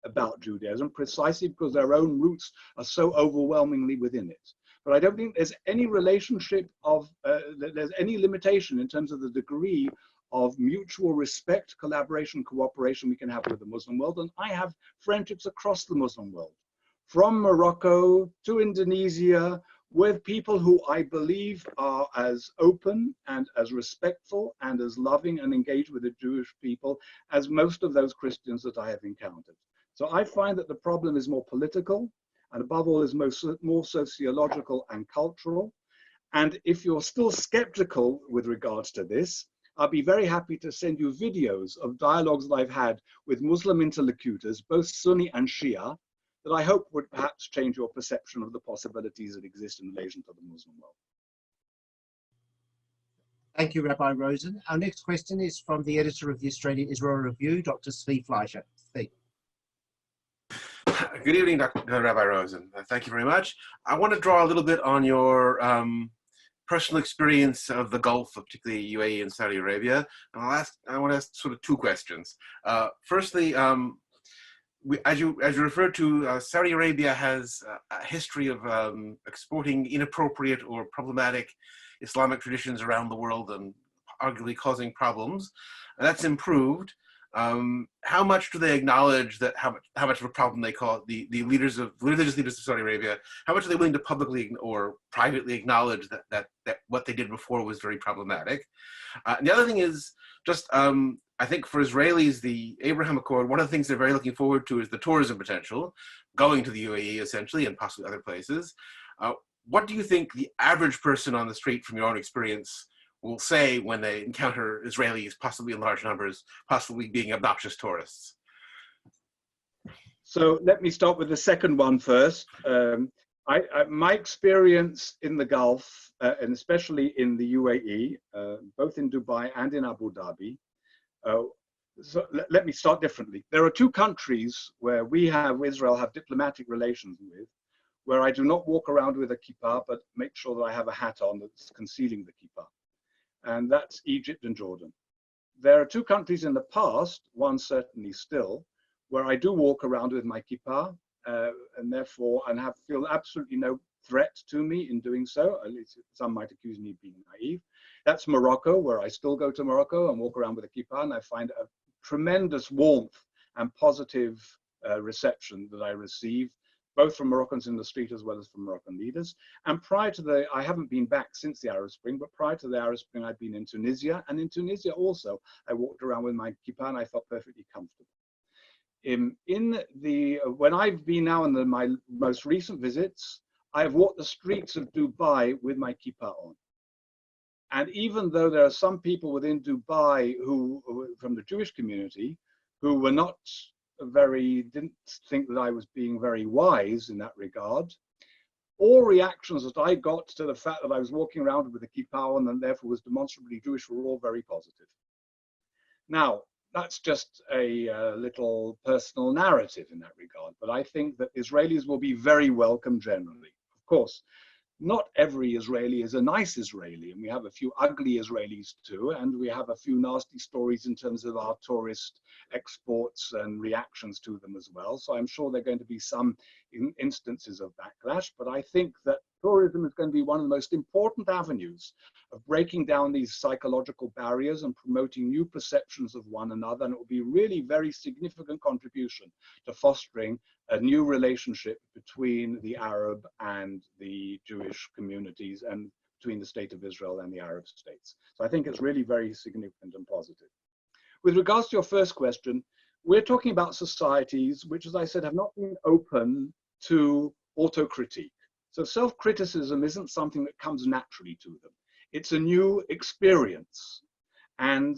about Judaism, precisely because their own roots are so overwhelmingly within it. But I don't think there's any relationship of, there's any limitation in terms of the degree of mutual respect, collaboration, cooperation we can have with the Muslim world. And I have friendships across the Muslim world, from Morocco to Indonesia, with people who I believe are as open and as respectful and as loving and engaged with the Jewish people as most of those Christians that I have encountered. So I find that the problem is more political, and above all is more sociological and cultural. And if you're still skeptical with regards to this, I'll be very happy to send you videos of dialogues that I've had with Muslim interlocutors, both Sunni and Shia, that I hope would perhaps change your perception of the possibilities that exist in relation to the Muslim world. Thank you, Rabbi Rosen. Our next question is from the editor of the Australia-Israel Review, Dr. Zvi Fleischer. Zvi. Good evening, Dr. Rabbi Rosen. Thank you very much. I want to draw a little bit on your personal experience of the Gulf, particularly UAE and Saudi Arabia. And I want to ask sort of two questions. Firstly, as you referred to, Saudi Arabia has a history of exporting inappropriate or problematic Islamic traditions around the world and arguably causing problems. And that's improved. How much do they acknowledge that? How much of a problem they call the religious leaders of Saudi Arabia? How much are they willing to publicly or privately acknowledge that what they did before was very problematic? And the other thing is just I think for Israelis, the Abraham Accord, one of the things they're very looking forward to is the tourism potential, going to the UAE essentially and possibly other places. What do you think the average person on the street, from your own experience, will say when they encounter Israelis, possibly in large numbers, possibly being obnoxious tourists? So let me start with the second one first. My experience in the Gulf, and especially in the UAE, both in Dubai and in Abu Dhabi, so let me start differently. There are two countries where Israel have diplomatic relations with, where I do not walk around with a kippah, but make sure that I have a hat on that's concealing the kippah. And that's Egypt and Jordan. There are two countries in the past, one certainly still, where I do walk around with my kippah, and therefore, feel absolutely no threat to me in doing so. At least some might accuse me of being naive. That's Morocco, where I still go to Morocco and walk around with a kippah, and I find a tremendous warmth and positive reception that I receive, both from Moroccans in the street as well as from Moroccan leaders. And prior to I haven't been back since the Arab Spring, but prior to the Arab Spring, I'd been in Tunisia. And in Tunisia also, I walked around with my kippah and I felt perfectly comfortable. When I've been now in my most recent visits, I've walked the streets of Dubai with my kippah on. And even though there are some people within Dubai from the Jewish community, who were didn't think that I was being very wise in that regard, all reactions that I got to the fact that I was walking around with a kippah on and therefore was demonstrably Jewish were all very positive. Now, that's just a little personal narrative in that regard, but I think that Israelis will be very welcome generally. Of course, not every Israeli is a nice Israeli, and we have a few ugly Israelis too, and we have a few nasty stories in terms of our tourist exports and reactions to them as well. So I'm sure there are going to be some instances of backlash, but I think that tourism is going to be one of the most important avenues of breaking down these psychological barriers and promoting new perceptions of one another, and it will be really very significant contribution to fostering a new relationship between the Arab and the Jewish communities and between the State of Israel and the Arab states. So I think it's really very significant and positive. With regards to your first question, we're talking about societies which, as I said, have not been open to autocritique. So self-criticism isn't something that comes naturally to them. It's a new experience. And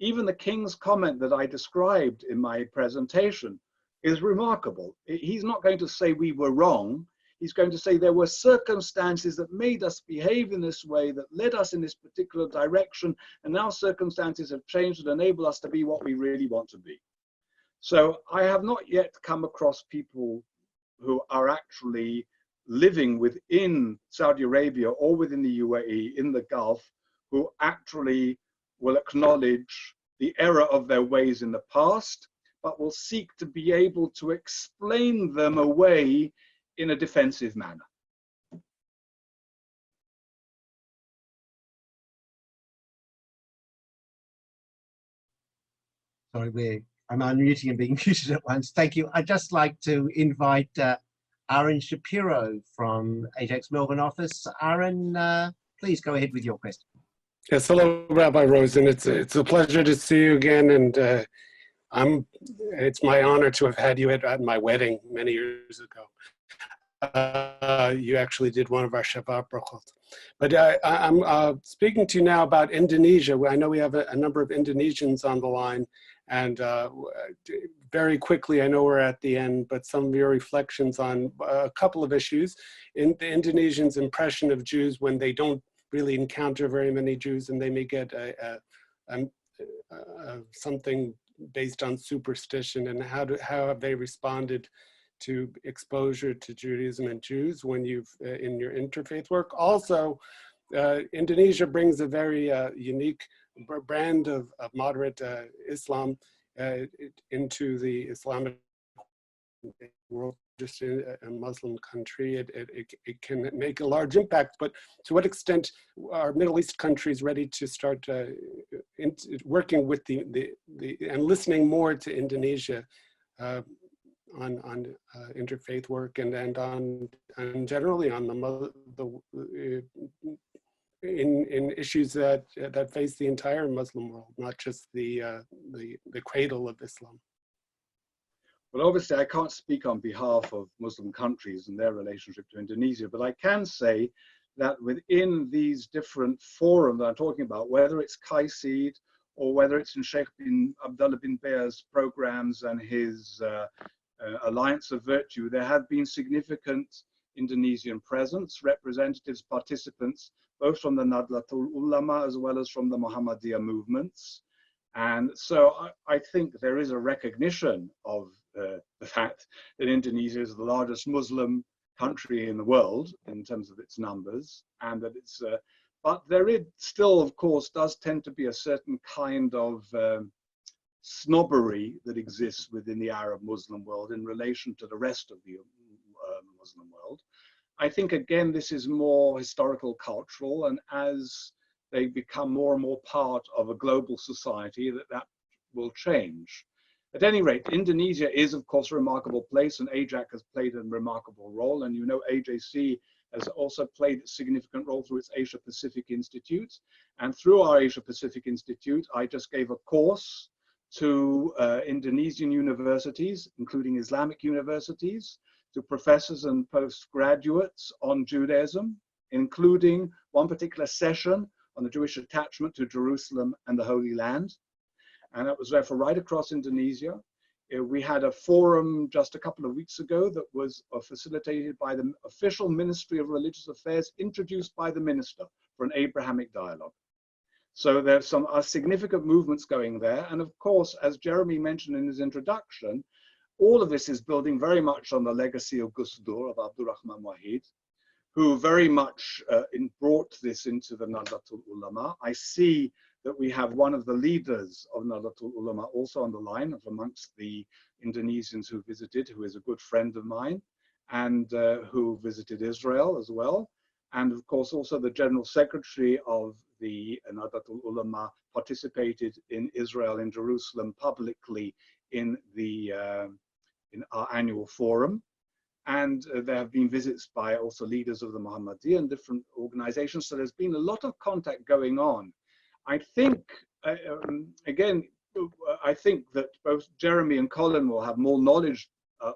even the king's comment that I described in my presentation is remarkable. He's not going to say we were wrong. He's going to say there were circumstances that made us behave in this way, that led us in this particular direction, and now circumstances have changed that enable us to be what we really want to be. So I have not yet come across people who are actually living within Saudi Arabia or within the UAE in the Gulf who actually will acknowledge the error of their ways in the past, but will seek to be able to explain them away in a defensive manner. Sorry, I'm unmuting and being muted at once. Thank you. I'd just like to invite Aaron Shapiro from AIJAC's Melbourne office. Aaron, please go ahead with your question. Yes, hello, Rabbi Rosen. It's a pleasure to see you again, and it's my honor to have had you at my wedding many years ago. you actually did one of our Shabbat brachot. But I'm speaking to you now about Indonesia. I know we have a number of Indonesians on the line, and very quickly, I know we're at the end, but some of your reflections on a couple of issues. In the Indonesians' impression of Jews when they don't really encounter very many Jews, and they may get something based on superstition, and how have they responded to exposure to Judaism and Jews when you've in your interfaith work. Also, Indonesia brings a very unique brand of moderate Islam into the Islamic world, just a Muslim country. It can make a large impact, but to what extent are Middle East countries ready to start working with and listening more to Indonesia on interfaith work and generally on in issues that face the entire Muslim world, not just the cradle of Islam? Well, obviously, I can't speak on behalf of Muslim countries and their relationship to Indonesia, but I can say that within these different forums that I'm talking about, whether it's CAICID or whether it's in Sheikh bin Abdullah bin Bayer's programs and his Alliance of Virtue, there have been significant Indonesian presence, representatives, participants, both from the Nahdlatul Ulama as well as from the Muhammadiyah movements. And so I think there is a recognition of the fact that Indonesia is the largest Muslim country in the world in terms of its numbers, and that it's, but there is still, of course, does tend to be a certain kind of snobbery that exists within the Arab Muslim world in relation to the rest of the Muslim world. I think, again, this is more historical, cultural, and as they become more and more part of a global society, that will change. At any rate, Indonesia is, of course, a remarkable place, and AIJAC has played a remarkable role. And you know, AJC has also played a significant role through its Asia Pacific Institute. And through our Asia Pacific Institute, I just gave a course to Indonesian universities, including Islamic universities, to professors and postgraduates on Judaism, including one particular session on the Jewish attachment to Jerusalem and the Holy Land. And that was therefore right across Indonesia. We had a forum just a couple of weeks ago that was facilitated by the official Ministry of Religious Affairs, introduced by the minister for an Abrahamic dialogue. So there's some significant movements going there. And of course, as Jeremy mentioned in his introduction, all of this is building very much on the legacy of Gus Dur, of Abdurrahman Wahid, who very much brought this into the Nahdlatul Ulama. I see that we have one of the leaders of Nahdlatul Ulama also on the line of amongst the Indonesians who visited, who is a good friend of mine, and who visited Israel as well. And of course, also the General Secretary of the Nahdlatul Ulama participated in Israel, in Jerusalem, publicly in our annual forum. And there have been visits by also leaders of the Muhammadiyah and different organizations. So there's been a lot of contact going on. I think, again, I think that both Jeremy and Colin will have more knowledge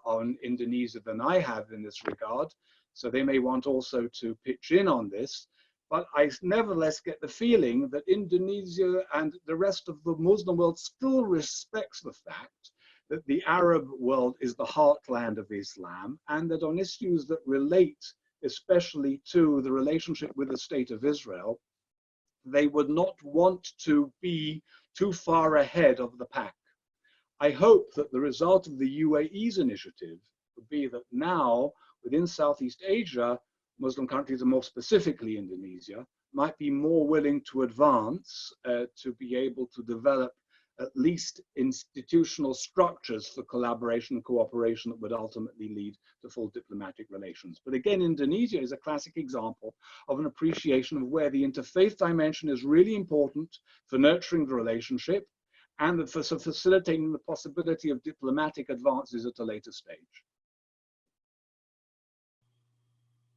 on Indonesia than I have in this regard. So they may want also to pitch in on this. But I nevertheless get the feeling that Indonesia and the rest of the Muslim world still respects the fact that the Arab world is the heartland of Islam, and that on issues that relate especially to the relationship with the State of Israel, they would not want to be too far ahead of the pack. I hope that the result of the UAE's initiative would be that now, within Southeast Asia, Muslim countries, and more specifically Indonesia, might be more willing to advance to be able to develop at least institutional structures for collaboration and cooperation that would ultimately lead to full diplomatic relations. But again, Indonesia is a classic example of an appreciation of where the interfaith dimension is really important for nurturing the relationship and for facilitating the possibility of diplomatic advances at a later stage.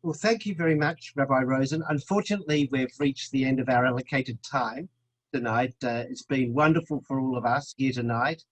Well, thank you very much, Rabbi Rosen. Unfortunately, we've reached the end of our allocated time tonight. It's been wonderful for all of us here tonight.